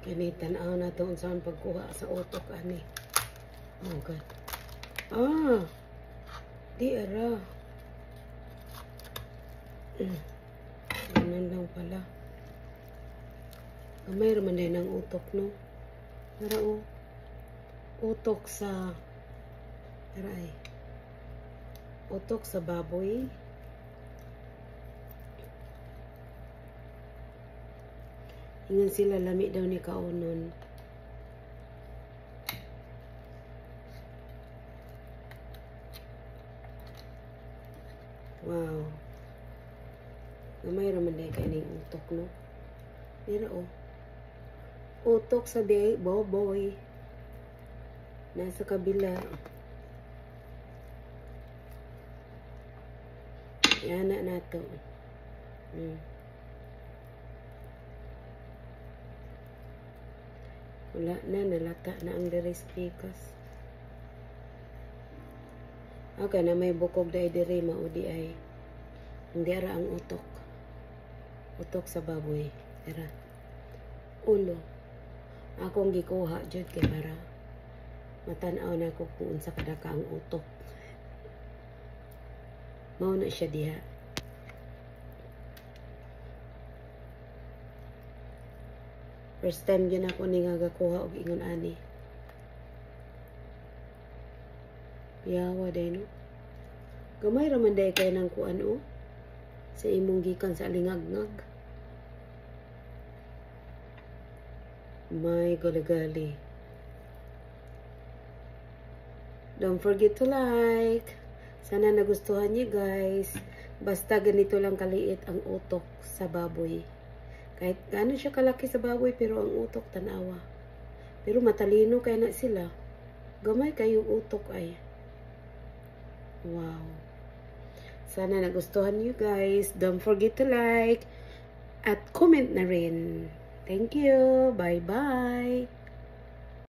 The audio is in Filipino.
Kani tanaw na to unsaon pagkuha sa utok ani. Oh god. Ah. Di ara. Ganun lang pala. Gamay raman din ang utok no. Tara o. Utok sa tara ay. Utok sa baboy. Ingon sila lami daw ni kaunon. Wow. Gamay raman day kay ning utok no. Dira oh. Utok sa boboy. Nasa kabila. Yan na nato. Wala na, nalata na ang deres pikas. Okay na may bukog dahil dire maudi ay. Hindi ara ang utok. Utok sa baboy. Tara. Ulo. Akong gikuha dyan kay para matanaw na ko kung unsa kadaka ang utok. Mao na siya diha. First time yun ako ni nga gakuha og ingon ani. Yawa day no. Gamay raman day kay nang kuan o. Sa imong gikan sa alingagngag. My gali. Don't forget to like. Sana nagustuhan niyo guys. Basta ganito lang kaliit ang utok sa baboy. Kahit gaano siya kalaki sa baboy pero ang utok tanawa. Pero matalino kaya na sila. Gamay kayong utok ay. Wow. Sana nagustuhan niyo guys. Don't forget to like at comment na rin. Thank you. Bye-bye.